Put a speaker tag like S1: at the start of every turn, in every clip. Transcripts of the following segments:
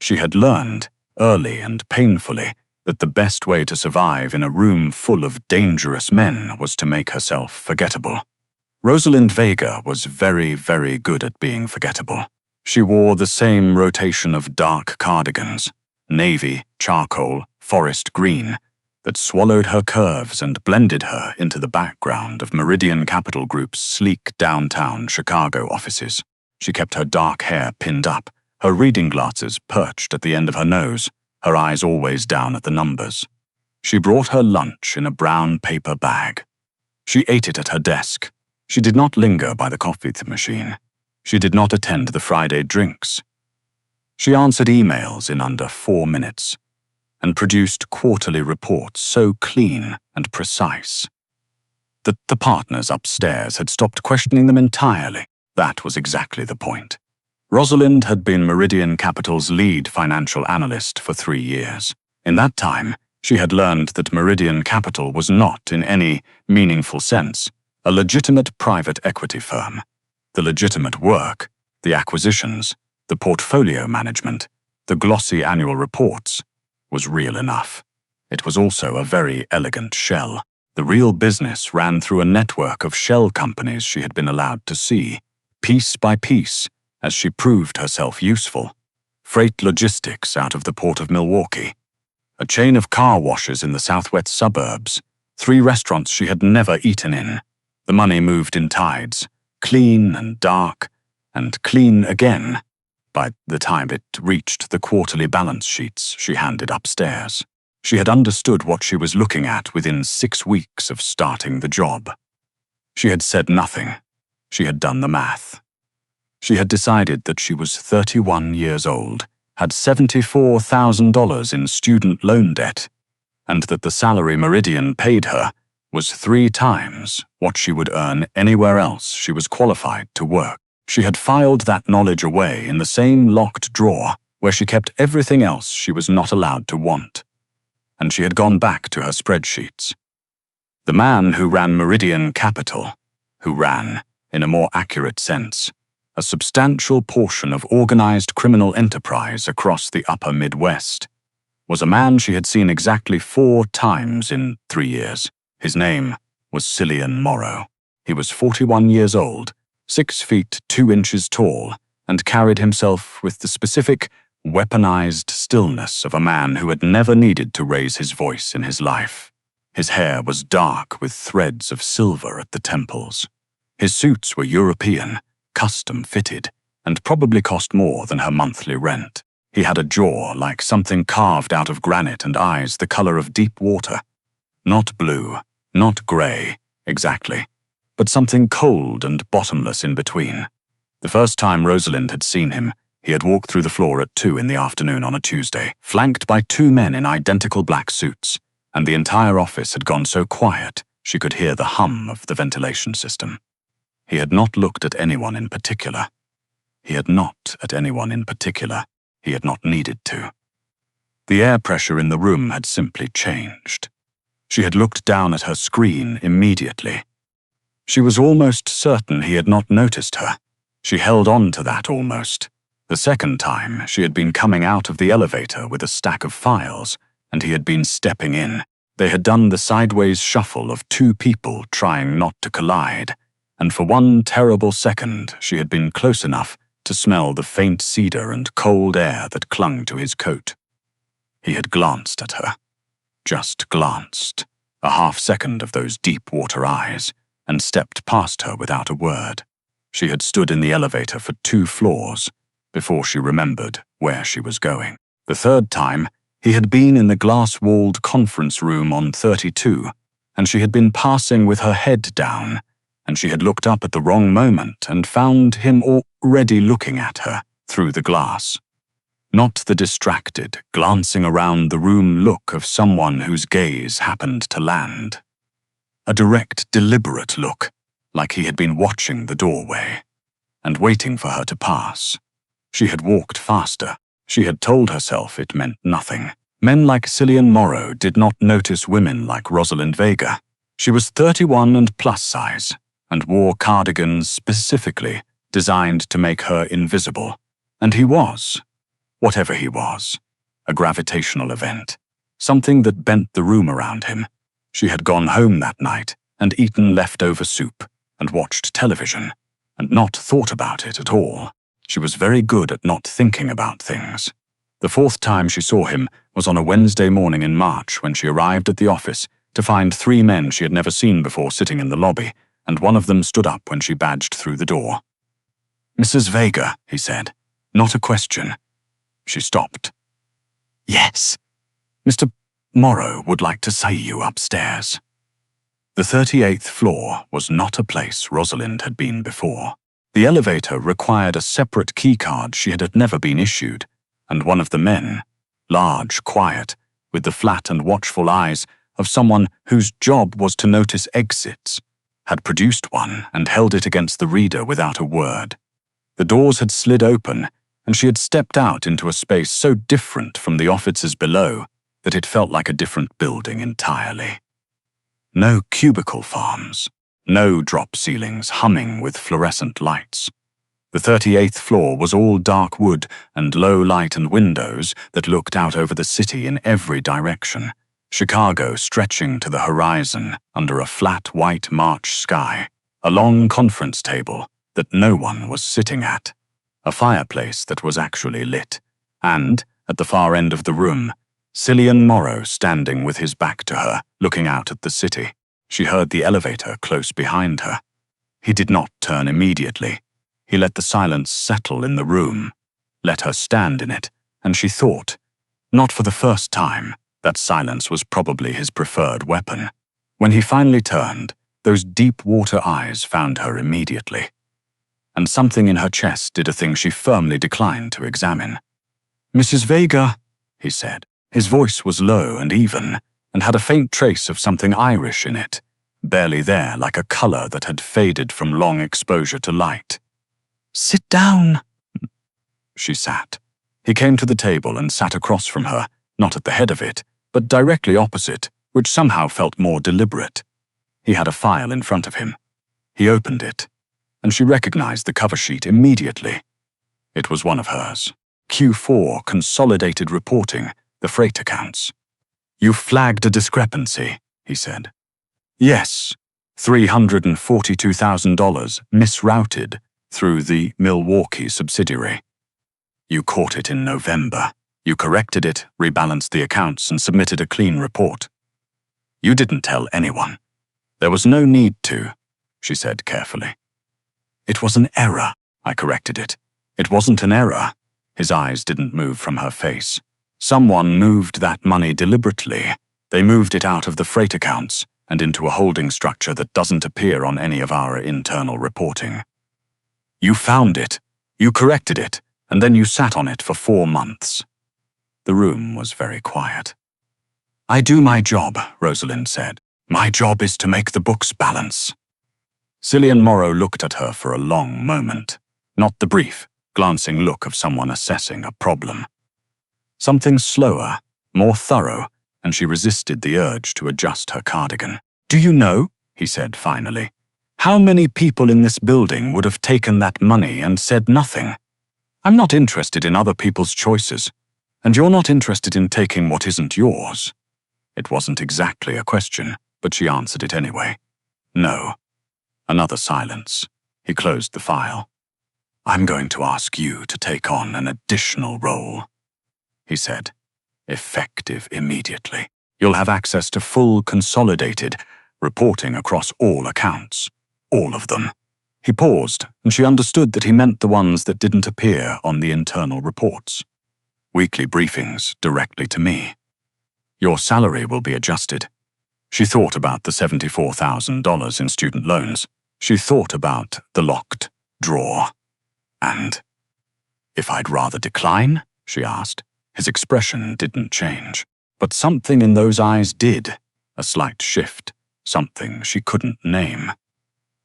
S1: She had learned, early and painfully, that the best way to survive in a room full of dangerous men was to make herself forgettable. Rosalind Vega was very, very good at being forgettable. She wore the same rotation of dark cardigans, navy, charcoal, forest green, that swallowed her curves and blended her into the background of Meridian Capital Group's sleek downtown Chicago offices. She kept her dark hair pinned up, her reading glasses perched at the end of her nose, her eyes always down at the numbers. She brought her lunch in a brown paper bag. She ate it at her desk. She did not linger by the coffee machine. She did not attend the Friday drinks. She answered emails in under 4 minutes and produced quarterly reports so clean and precise that the partners upstairs had stopped questioning them entirely. That was exactly the point. Rosalind had been Meridian Capital's lead financial analyst for 3 years. In that time, she had learned that Meridian Capital was not, in any meaningful sense, a legitimate private equity firm. The legitimate work, the acquisitions, the portfolio management, the glossy annual reports, was real enough. It was also a very elegant shell. The real business ran through a network of shell companies she had been allowed to see, piece by piece, as she proved herself useful. Freight logistics out of the port of Milwaukee, a chain of car washes in the southwest suburbs, 3 restaurants she had never eaten in. The money moved in tides, clean and dark, and clean again, by the time it reached the quarterly balance sheets she handed upstairs. She had understood what she was looking at within 6 weeks of starting the job. She had said nothing. She had done the math. She had decided that she was 31 years old, had $74,000 in student loan debt, and that the salary Meridian paid her was 3 times what she would earn anywhere else she was qualified to work. She had filed that knowledge away in the same locked drawer where she kept everything else she was not allowed to want. And she had gone back to her spreadsheets. The man who ran Meridian Capital, who ran, in a more accurate sense, a substantial portion of organized criminal enterprise across the upper Midwest, was a man she had seen exactly 4 times in 3 years. His name was Cillian Morrow. He was 41 years old, 6 feet 2 inches tall, and carried himself with the specific, weaponized stillness of a man who had never needed to raise his voice in his life. His hair was dark with threads of silver at the temples. His suits were European, custom-fitted, and probably cost more than her monthly rent. He had a jaw like something carved out of granite and eyes the color of deep water. Not blue, not gray, exactly, but something cold and bottomless in between. The first time Rosalind had seen him, he had walked through the floor at 2 in the afternoon on a Tuesday, flanked by 2 men in identical black suits, and the entire office had gone so quiet she could hear the hum of the ventilation system. He had not looked at anyone in particular. He had not needed to. The air pressure in the room had simply changed. She had looked down at her screen immediately. She was almost certain he had not noticed her. She held on to that almost. The second time, she had been coming out of the elevator with a stack of files, and he had been stepping in. They had done the sideways shuffle of 2 people trying not to collide, and for 1 terrible second she had been close enough to smell the faint cedar and cold air that clung to his coat. He had glanced at her. Just glanced, a half-second of those deep-water eyes, and stepped past her without a word. She had stood in the elevator for 2 floors before she remembered where she was going. The third time, he had been in the glass-walled conference room on 32, and she had been passing with her head down, and she had looked up at the wrong moment and found him already looking at her through the glass. Not the distracted, glancing around the room look of someone whose gaze happened to land. A direct, deliberate look, like he had been watching the doorway and waiting for her to pass. She had walked faster. She had told herself it meant nothing. Men like Cillian Morrow did not notice women like Rosalind Vega. She was 31 and plus size, and wore cardigans specifically designed to make her invisible. And he was. Whatever he was, a gravitational event, something that bent the room around him. She had gone home that night and eaten leftover soup and watched television and not thought about it at all. She was very good at not thinking about things. The fourth time she saw him was on a Wednesday morning in March when she arrived at the office to find 3 men she had never seen before sitting in the lobby, and one of them stood up when she badged through the door. "Mrs. Vega," he said. "Not a question." She stopped. "Yes. Mr. Morrow would like to see you upstairs." The 38th floor was not a place Rosalind had been before. The elevator required a separate keycard she had never been issued, and one of the men, large, quiet, with the flat and watchful eyes of someone whose job was to notice exits, had produced one and held it against the reader without a word. The doors had slid open, and she had stepped out into a space so different from the offices below that it felt like a different building entirely. No cubicle farms, no drop ceilings humming with fluorescent lights. The 38th floor was all dark wood and low light and windows that looked out over the city in every direction, Chicago stretching to the horizon under a flat white March sky, a long conference table that no one was sitting at, a fireplace that was actually lit, and, at the far end of the room, Cillian Morrow standing with his back to her, looking out at the city. She heard the elevator close behind her. He did not turn immediately. He let the silence settle in the room, let her stand in it, and she thought, not for the first time, that silence was probably his preferred weapon. When he finally turned, those deep water eyes found her immediately. And something in her chest did a thing she firmly declined to examine. "Mrs. Vega," he said. His voice was low and even, and had a faint trace of something Irish in it, barely there, like a color that had faded from long exposure to light. "Sit down." She sat. He came to the table and sat across from her, not at the head of it, but directly opposite, which somehow felt more deliberate. He had a file in front of him. He opened it, and she recognized the cover sheet immediately. It was one of hers. Q4 Consolidated Reporting, the freight accounts. "You flagged a discrepancy," he said. "Yes, $342,000 misrouted through the Milwaukee subsidiary. You caught it in November. You corrected it, rebalanced the accounts, and submitted a clean report. You didn't tell anyone. There was no need to," she said carefully. "It was an error," I corrected it. "It wasn't an error." His eyes didn't move from her face. "Someone moved that money deliberately. They moved it out of the freight accounts and into a holding structure that doesn't appear on any of our internal reporting. You found it, you corrected it, and then you sat on it for 4 months." The room was very quiet. "I do my job," Rosalind said. "My job is to make the books balance." Cillian Morrow looked at her for a long moment, not the brief, glancing look of someone assessing a problem. Something slower, more thorough, and she resisted the urge to adjust her cardigan. "Do you know," he said finally, "how many people in this building would have taken that money and said nothing? I'm not interested in other people's choices, and you're not interested in taking what isn't yours." It wasn't exactly a question, but she answered it anyway. "No." Another silence. He closed the file. "I'm going to ask you to take on an additional role," he said, "effective immediately. You'll have access to full consolidated reporting across all accounts. All of them." He paused, and she understood that he meant the ones that didn't appear on the internal reports. "Weekly briefings directly to me. Your salary will be adjusted." She thought about the $74,000 in student loans. She thought about the locked drawer. "And if I'd rather decline?" she asked. His expression didn't change, but something in those eyes did, a slight shift, something she couldn't name.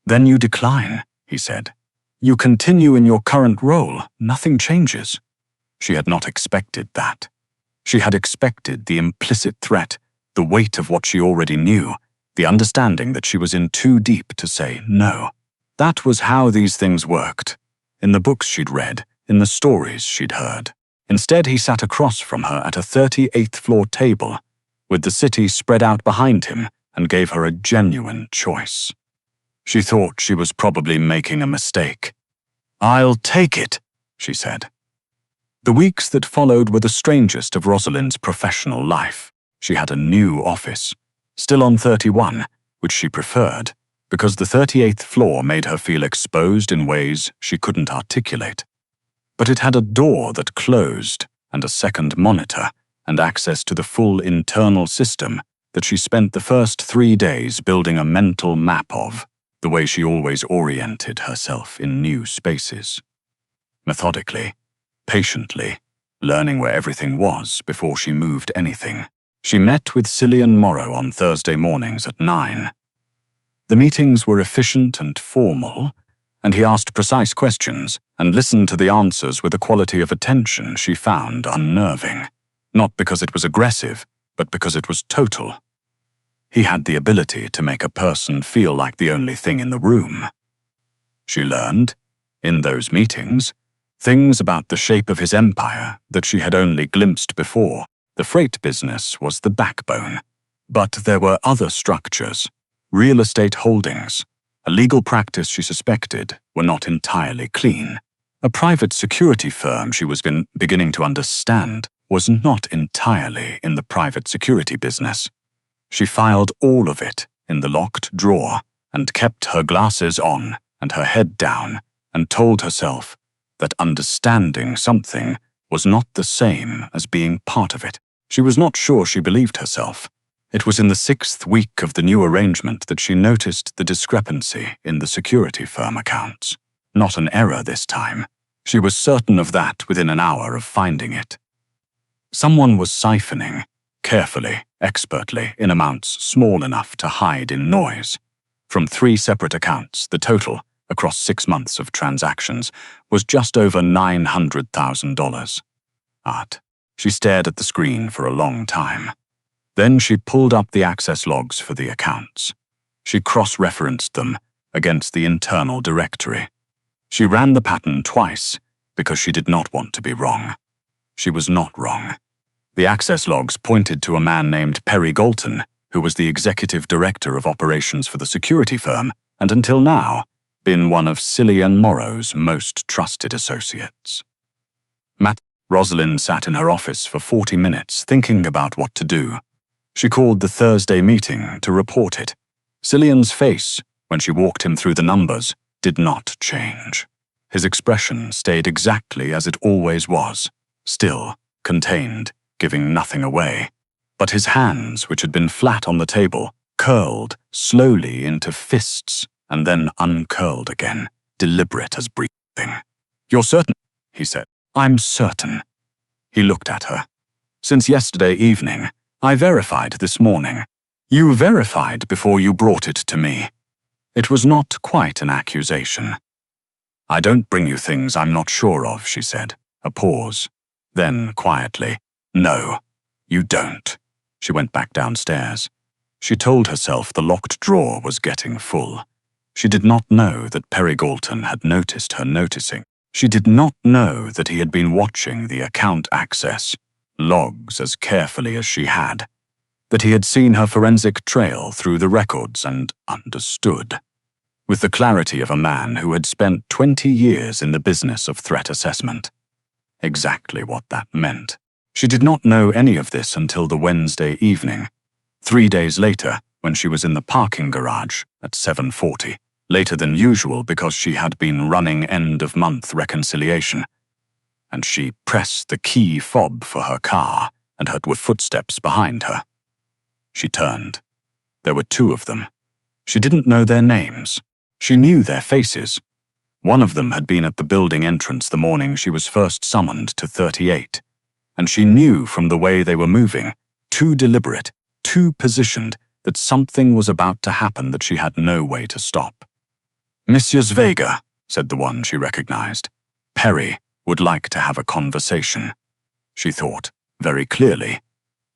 S1: "Then you decline," he said. "You continue in your current role, nothing changes." She had not expected that. She had expected the implicit threat, the weight of what she already knew, the understanding that she was in too deep to say no. That was how these things worked, in the books she'd read, in the stories she'd heard. Instead, he sat across from her at a 38th floor table, with the city spread out behind him, and gave her a genuine choice. She thought she was probably making a mistake. "I'll take it," she said. The weeks that followed were the strangest of Rosalind's professional life. She had a new office, still on 31, which she preferred, because the 38th floor made her feel exposed in ways she couldn't articulate. But it had a door that closed, and a second monitor, and access to the full internal system that she spent the first 3 days building a mental map of, the way she always oriented herself in new spaces. Methodically, patiently, learning where everything was before she moved anything. She met with Cillian Morrow on Thursday mornings at 9. The meetings were efficient and formal, and he asked precise questions and listened to the answers with a quality of attention she found unnerving, not because it was aggressive, but because it was total. He had the ability to make a person feel like the only thing in the room. She learned, in those meetings, things about the shape of his empire that she had only glimpsed before. The freight business was the backbone, but there were other structures, real estate holdings, a legal practice she suspected were not entirely clean. A private security firm she was beginning to understand was not entirely in the private security business. She filed all of it in the locked drawer and kept her glasses on and her head down and told herself that understanding something was not the same as being part of it. She was not sure she believed herself. It was in the 6th week of the new arrangement that she noticed the discrepancy in the security firm accounts. Not an error this time. She was certain of that within an hour of finding it. Someone was siphoning, carefully, expertly, in amounts small enough to hide in noise. From 3 separate accounts, the total, across 6 months of transactions, was just over $900,000. She stared at the screen for a long time. Then she pulled up the access logs for the accounts. She cross-referenced them against the internal directory. She ran the pattern twice because she did not want to be wrong. She was not wrong. The access logs pointed to a man named Perry Galton, who was the executive director of operations for the security firm, and until now, been one of Cillian Morrow's most trusted associates. Rosalind sat in her office for 40 minutes thinking about what to do. She called the Thursday meeting to report it. Cillian's face, when she walked him through the numbers, did not change. His expression stayed exactly as it always was, still, contained, giving nothing away. But his hands, which had been flat on the table, curled slowly into fists and then uncurled again, deliberate as breathing. "You're certain?" he said. "I'm certain." He looked at her. "Since yesterday evening, I verified this morning. You verified before you brought it to me." It was not quite an accusation. "I don't bring you things I'm not sure of," she said. A pause. Then, quietly, "No, you don't." She went back downstairs. She told herself the locked drawer was getting full. She did not know that Perry Galton had noticed her noticing. She did not know that he had been watching the account access logs as carefully as she had, that he had seen her forensic trail through the records and understood, with the clarity of a man who had spent 20 years in the business of threat assessment. Exactly what that meant. She did not know any of this until the Wednesday evening. 3 days later, when she was in the parking garage at 7:40, later than usual because she had been running end-of-month reconciliation, and she pressed the key fob for her car and heard footsteps behind her. She turned. There were 2 of them. She didn't know their names. She knew their faces. One of them had been at the building entrance the morning she was first summoned to 38, and she knew from the way they were moving, too deliberate, too positioned, that something was about to happen that she had no way to stop. "Mrs. Vega," said the one she recognized. "Perry would like to have a conversation." She thought, very clearly,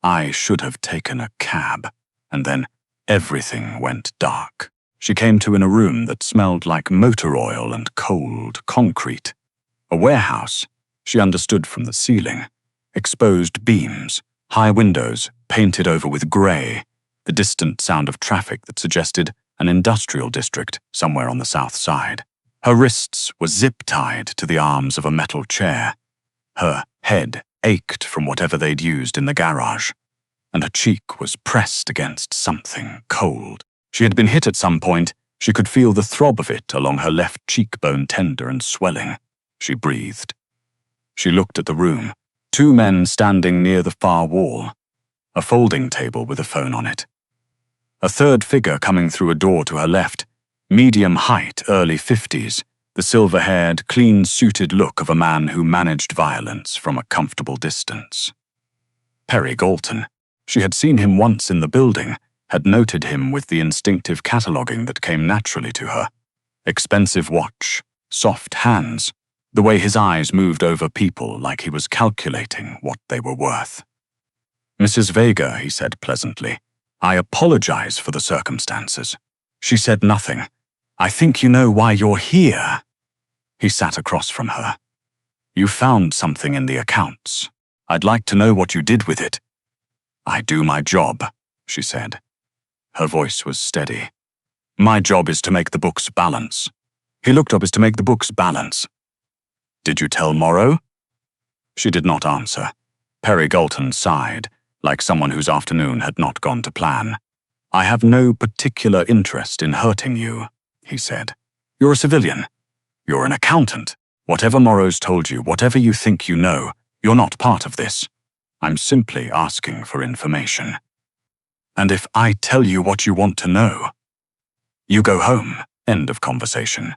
S1: "I should have taken a cab." And then everything went dark. She came to in a room that smelled like motor oil and cold concrete. A warehouse, She understood from the ceiling. Exposed beams, high windows painted over with grey, the distant sound of traffic that suggested an industrial district somewhere on the south side. Her wrists were zip-tied to the arms of a metal chair. Her head ached from whatever they'd used in the garage, and her cheek was pressed against something cold. She had been hit at some point. She could feel the throb of it along her left cheekbone, tender and swelling. She breathed. She looked at the room. 2 men standing near the far wall. A folding table with a phone on it. A third figure coming through a door to her left. Medium height, early 50s, the silver-haired, clean-suited look of a man who managed violence from a comfortable distance. Perry Galton. She had seen him once in the building, had noted him with the instinctive cataloguing that came naturally to her. Expensive watch, soft hands, the way his eyes moved over people like he was calculating what they were worth. "Mrs. Vega," he said pleasantly, "I apologize for the circumstances." She said nothing. "I think you know why you're here." He sat across from her. "You found something in the accounts. I'd like to know what you did with it." "I do my job," she said. Her voice was steady. "My job is to make the books balance." He looked up. "Is to make the books balance." "Did you tell Morrow?" She did not answer. Perry Galton sighed, like someone whose afternoon had not gone to plan. "I have no particular interest in hurting you," he said. "You're a civilian. You're an accountant. Whatever Morrow's told you, whatever you think you know, you're not part of this. I'm simply asking for information. And if I tell you what you want to know, you go home." End of conversation.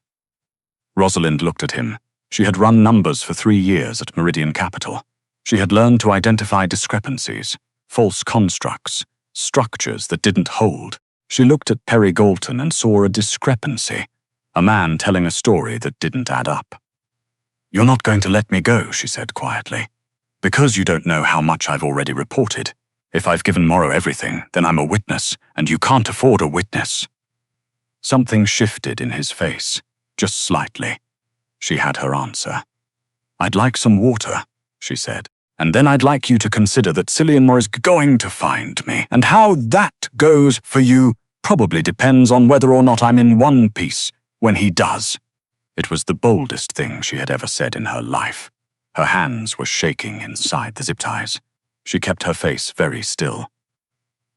S1: Rosalind looked at him. She had run numbers for 3 years at Meridian Capital. She had learned to identify discrepancies, false constructs, structures that didn't hold. She looked at Perry Galton and saw a discrepancy, a man telling a story that didn't add up. "You're not going to let me go," she said quietly. "Because you don't know how much I've already reported. If I've given Morrow everything, then I'm a witness, and you can't afford a witness." Something shifted in his face, just slightly. She had her answer. "I'd like some water," she said. "And then I'd like you to consider that Cillian Moore is going to find me, and how that goes for you probably depends on whether or not I'm in one piece when he does." It was the boldest thing she had ever said in her life. Her hands were shaking inside the zip ties. She kept her face very still.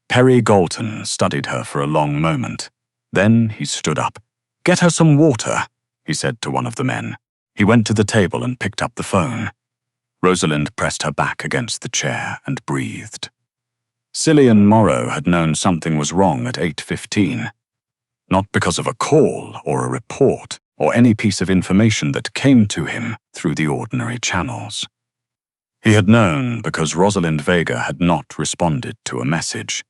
S1: Perry Galton studied her for a long moment. Then he stood up. "Get her some water," he said to one of the men. He went to the table and picked up the phone. Rosalind pressed her back against the chair and breathed. Cillian Morrow had known something was wrong at 8:15. Not because of a call or a report or any piece of information that came to him through the ordinary channels. He had known because Rosalind Vega had not responded to a message,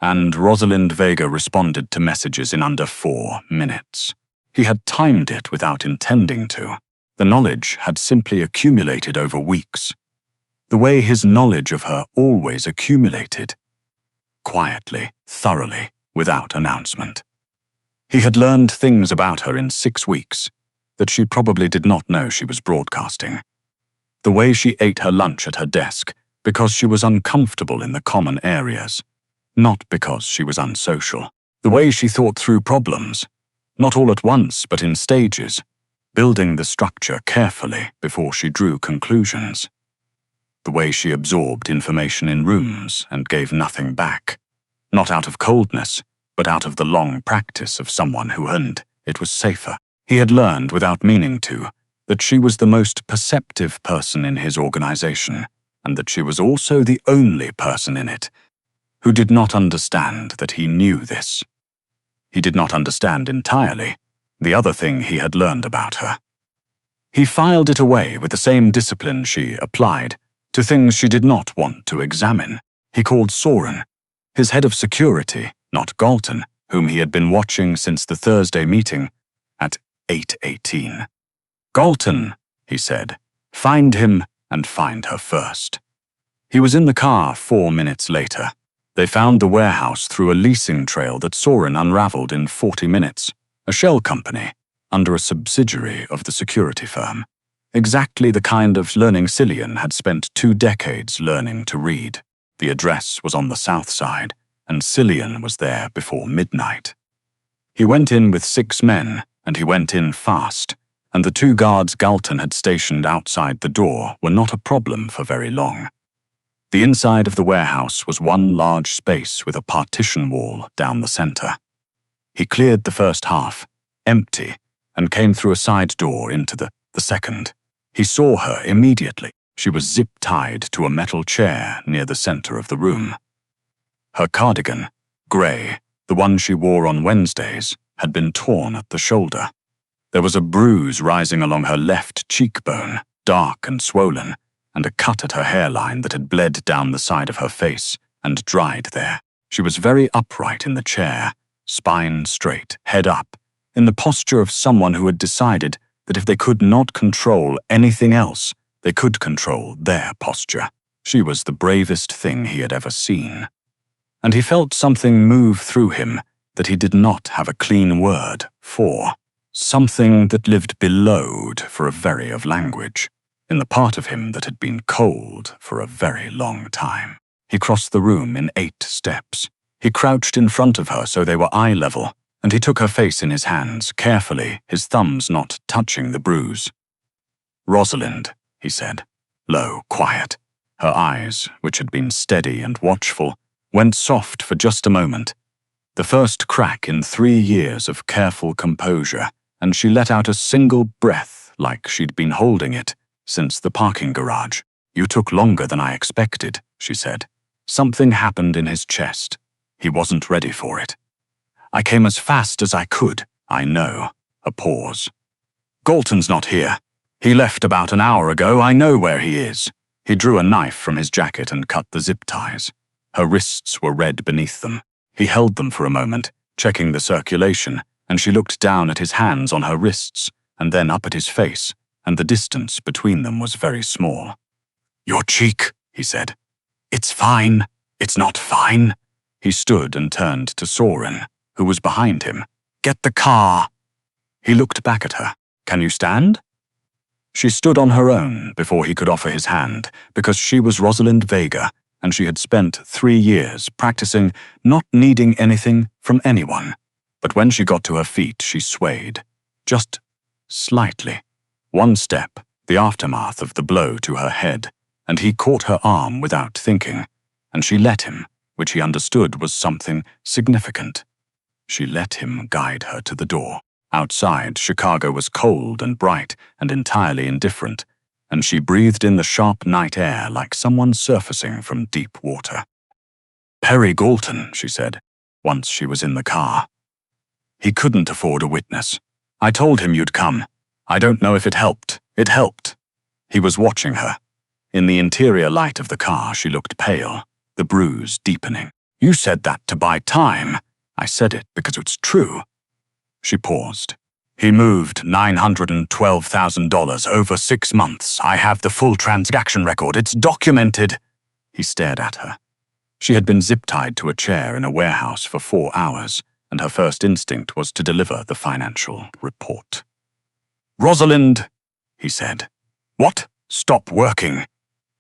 S1: and Rosalind Vega responded to messages in under 4 minutes. He had timed it without intending to. The knowledge had simply accumulated over weeks. The way his knowledge of her always accumulated. Quietly, thoroughly, without announcement. He had learned things about her in 6 weeks that she probably did not know she was broadcasting. The way she ate her lunch at her desk because she was uncomfortable in the common areas, not because she was unsocial. The way she thought through problems, not all at once but in stages, building the structure carefully before she drew conclusions. The way she absorbed information in rooms and gave nothing back, not out of coldness, but out of the long practice of someone who earned it was safer. He had learned without meaning to that she was the most perceptive person in his organization, and that she was also the only person in it who did not understand that he knew this. He did not understand entirely the other thing he had learned about her. He filed it away with the same discipline she applied to things she did not want to examine. He called Soren, his head of security, not Galton, whom he had been watching since the Thursday meeting at 8:18. "Galton," he said, "find him and find her first." He was in the car 4 minutes later. They found the warehouse through a leasing trail that Soren unraveled in 40 minutes, a shell company under a subsidiary of the security firm. Exactly the kind of learning Cillian had spent 2 decades learning to read. The address was on the south side, and Cillian was there before midnight. He went in with 6 men, and he went in fast, and the 2 guards Galton had stationed outside the door were not a problem for very long. The inside of the warehouse was one large space with a partition wall down the center. He cleared the first half, empty, and came through a side door into the second. He saw her immediately. She was zip-tied to a metal chair near the center of the room. Her cardigan, grey, the one she wore on Wednesdays, had been torn at the shoulder. There was a bruise rising along her left cheekbone, dark and swollen, and a cut at her hairline that had bled down the side of her face and dried there. She was very upright in the chair, spine straight, head up, in the posture of someone who had decided that if they could not control anything else, they could control their posture. She was the bravest thing he had ever seen. And he felt something move through him that he did not have a clean word for. Something that lived bellowed for a very of language, in the part of him that had been cold for a very long time. He crossed the room in 8 steps. He crouched in front of her so they were eye level, and he took her face in his hands, carefully, his thumbs not touching the bruise. "Rosalind," he said, low, quiet. Her eyes, which had been steady and watchful, went soft for just a moment. The first crack in 3 years of careful composure, and she let out a single breath like she'd been holding it since the parking garage. "You took longer than I expected," she said. Something happened in his chest. He wasn't ready for it. "I came as fast as I could, I know." A pause. "Galton's not here. He left about an hour ago. I know where he is." He drew a knife from his jacket and cut the zip ties. Her wrists were red beneath them. He held them for a moment, checking the circulation, and she looked down at his hands on her wrists, and then up at his face, and the distance between them was very small. "Your cheek," he said. "It's fine. It's not fine." He stood and turned to Soren, who was behind him. "Get the car." He looked back at her. "Can you stand?" She stood on her own before he could offer his hand, because she was Rosalind Vega, and she had spent 3 years practicing not needing anything from anyone. But when she got to her feet, she swayed. Just slightly. 1 step, the aftermath of the blow to her head, and he caught her arm without thinking, and she let him, which he understood was something significant. She let him guide her to the door. Outside, Chicago was cold and bright and entirely indifferent, and she breathed in the sharp night air like someone surfacing from deep water. "Perry Galton," she said, once she was in the car. "He couldn't afford a witness. I told him you'd come. I don't know if it helped. It helped." He was watching her. In the interior light of the car, she looked pale, the bruise deepening. "You said that to buy time." "I said it because it's true." She paused. "He moved $912,000 over 6 months. I have the full transaction record. It's documented." He stared at her. She had been zip-tied to a chair in a warehouse for 4 hours, and her first instinct was to deliver the financial report. "Rosalind," he said. "What? Stop working."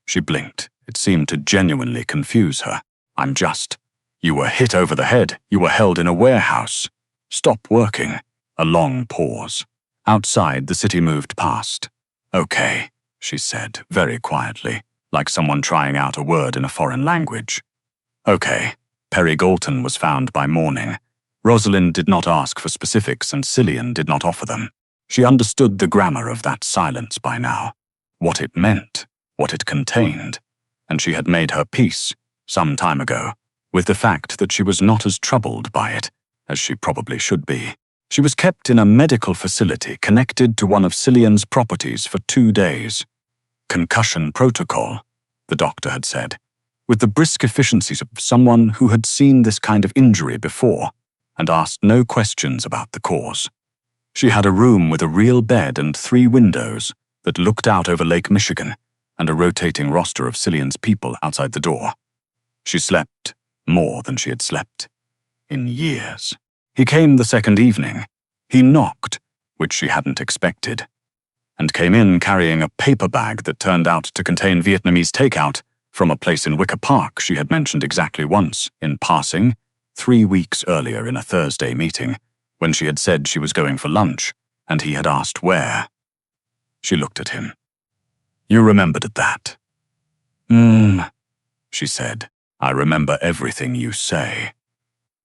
S1: She blinked. It seemed to genuinely confuse her. "I'm just. You were hit over the head. You were held in a warehouse. Stop working." A long pause. Outside, the city moved past. "Okay," she said, very quietly, like someone trying out a word in a foreign language. "Okay." Perry Galton was found by morning. Rosalind did not ask for specifics, and Cillian did not offer them. She understood the grammar of that silence by now, what it meant, what it contained, and she had made her peace, some time ago, with the fact that she was not as troubled by it as she probably should be. She was kept in a medical facility connected to one of Cillian's properties for 2 days. Concussion protocol, the doctor had said, with the brisk efficiencies of someone who had seen this kind of injury before and asked no questions about the cause. She had a room with a real bed and 3 windows that looked out over Lake Michigan and a rotating roster of Cillian's people outside the door. She slept more than she had slept in years. He came the second evening. He knocked, which she hadn't expected. and came in carrying a paper bag that turned out to contain Vietnamese takeout from a place in Wicker Park she had mentioned exactly once, in passing, 3 weeks earlier in a Thursday meeting, when she had said she was going for lunch, and he had asked where. She looked at him. "You remembered that?" She said. "I remember everything you say."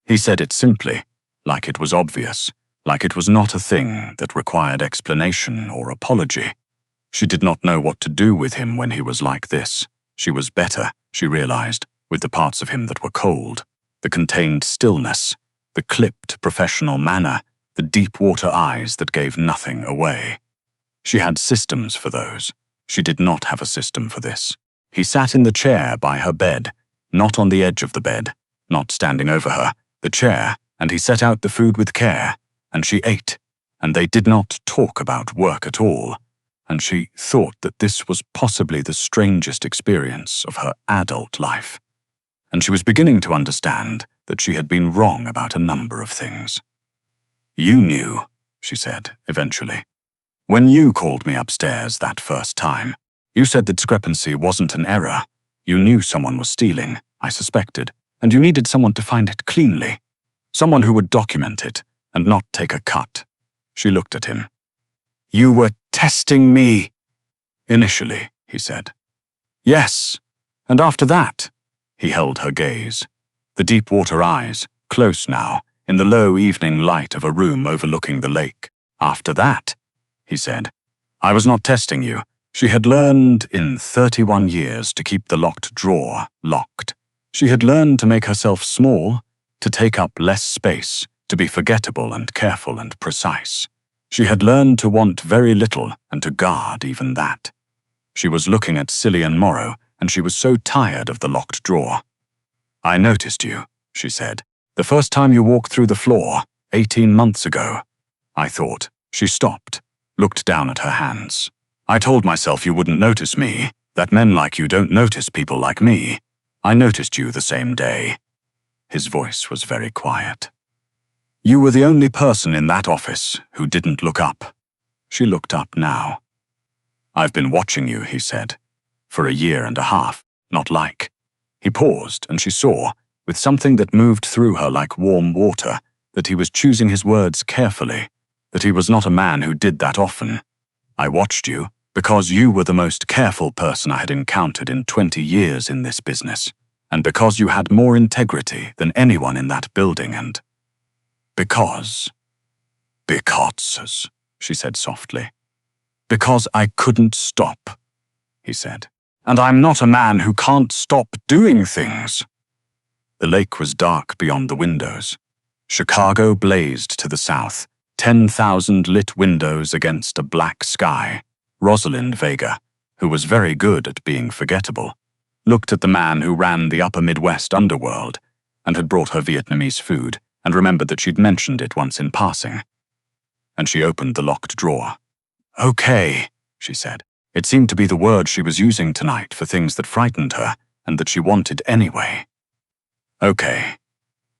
S1: He said it simply, like it was obvious, like it was not a thing that required explanation or apology. She did not know what to do with him when he was like this. She was better, she realized, with the parts of him that were cold, the contained stillness, the clipped professional manner, the deep-water eyes that gave nothing away. She had systems for those. She did not have a system for this. He sat in the chair by her bed, not on the edge of the bed, not standing over her, the chair, and he set out the food with care, and she ate, and they did not talk about work at all, and she thought that this was possibly the strangest experience of her adult life. And she was beginning to understand that she had been wrong about a number of things. "You knew," she said, eventually. "When you called me upstairs that first time, you said the discrepancy wasn't an error. You knew someone was stealing, I suspected, and you needed someone to find it cleanly. Someone who would document it and not take a cut." She looked at him. "You were testing me." "Initially," he said. "Yes, and after that," he held her gaze. The deep-water eyes, close now, in the low evening light of a room overlooking the lake. "After that," he said. "I was not testing you." She had learned in 31 years to keep the locked drawer locked. She had learned to make herself small, to take up less space, to be forgettable and careful and precise. She had learned to want very little and to guard even that. She was looking at Cillian Morrow, and she was so tired of the locked drawer. "I noticed you," she said, "the first time you walked through the floor, 18 months ago. I thought." She stopped, looked down at her hands. "I told myself you wouldn't notice me, that men like you don't notice people like me. I noticed you the same day." His voice was very quiet. "You were the only person in that office who didn't look up." She looked up now. "I've been watching you," he said, "for 1.5 years, not like." He paused, and she saw, with something that moved through her like warm water, that he was choosing his words carefully, that he was not a man who did that often. "I watched you because you were the most careful person I had encountered in 20 years in this business, and because you had more integrity than anyone in that building, and because, she said softly. "Because I couldn't stop," he said. "And I'm not a man who can't stop doing things." The lake was dark beyond the windows. Chicago blazed to the south, 10,000 lit windows against a black sky. Rosalind Vega, who was very good at being forgettable, looked at the man who ran the upper Midwest underworld and had brought her Vietnamese food, and remembered that she'd mentioned it once in passing. And she opened the locked drawer. "Okay," she said. It seemed to be the word she was using tonight for things that frightened her and that she wanted anyway. "Okay."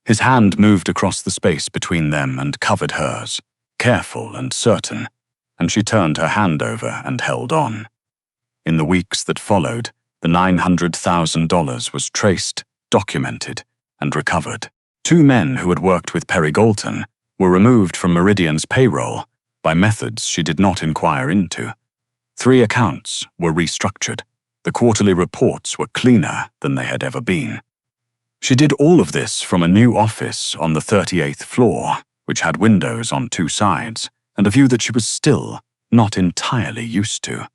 S1: His hand moved across the space between them and covered hers, careful and certain, and she turned her hand over and held on. In the weeks that followed, the $900,000 was traced, documented, and recovered. 2 men who had worked with Perry Galton were removed from Meridian's payroll by methods she did not inquire into. 3 accounts were restructured. The quarterly reports were cleaner than they had ever been. She did all of this from a new office on the 38th floor, which had windows on 2 sides, and a view that she was still not entirely used to.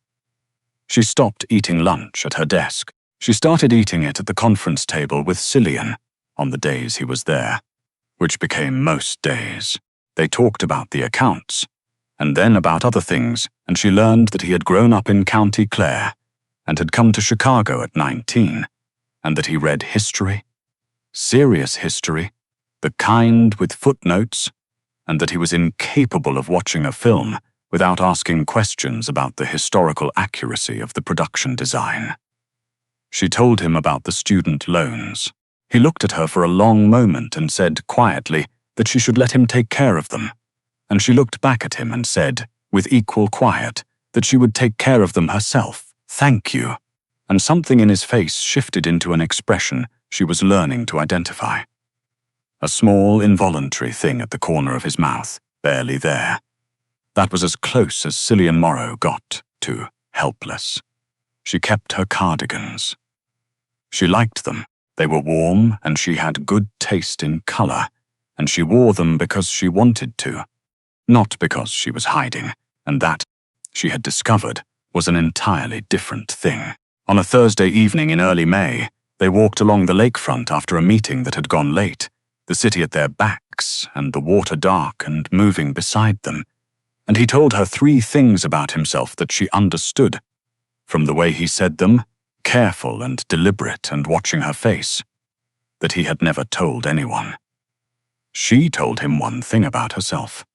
S1: She stopped eating lunch at her desk. She started eating it at the conference table with Cillian on the days he was there, which became most days. They talked about the accounts, and then about other things, and she learned that he had grown up in County Clare and had come to Chicago at 19, and that he read history, serious history, the kind with footnotes, and that he was incapable of watching a film without asking questions about the historical accuracy of the production design. She told him about the student loans. He looked at her for a long moment and said quietly that she should let him take care of them, and she looked back at him and said, with equal quiet, that she would take care of them herself. Thank you. And something in his face shifted into an expression she was learning to identify. A small, involuntary thing at the corner of his mouth, barely there. That was as close as Cillian Morrow got to helpless. She kept her cardigans. She liked them. They were warm, and she had good taste in color, and she wore them because she wanted to, not because she was hiding, and that, she had discovered, was an entirely different thing. On a Thursday evening in early May, they walked along the lakefront after a meeting that had gone late, the city at their backs and the water dark and moving beside them, and he told her 3 things about himself that she understood, from the way he said them, careful and deliberate and watching her face, that he had never told anyone. She told him 1 thing about herself.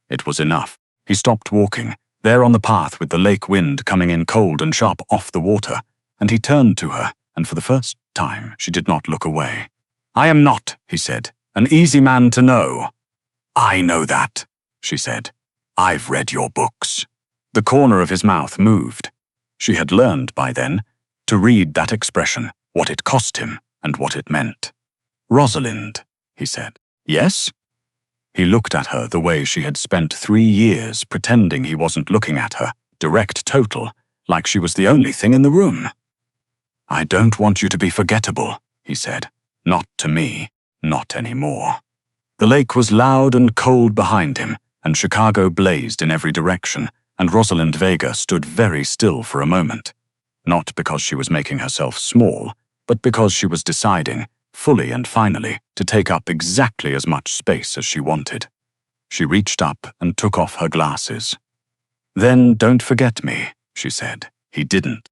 S1: It was enough. He stopped walking, there on the path with the lake wind coming in cold and sharp off the water, and he turned to her, and for the first time she did not look away. "I am not," he said, "an easy man to know." "I know that," she said. "I've read your books." The corner of his mouth moved. She had learned by then to read that expression, what it cost him and what it meant. "Rosalind," he said. "Yes?" He looked at her the way she had spent 3 years pretending he wasn't looking at her, direct total, like she was the only thing in the room. "I don't want you to be forgettable," he said. "Not to me, not anymore." The lake was loud and cold behind him, and Chicago blazed in every direction, and Rosalind Vega stood very still for a moment. Not because she was making herself small, but because she was deciding, fully and finally, to take up exactly as much space as she wanted. She reached up and took off her glasses. "Then don't forget me," she said. He didn't.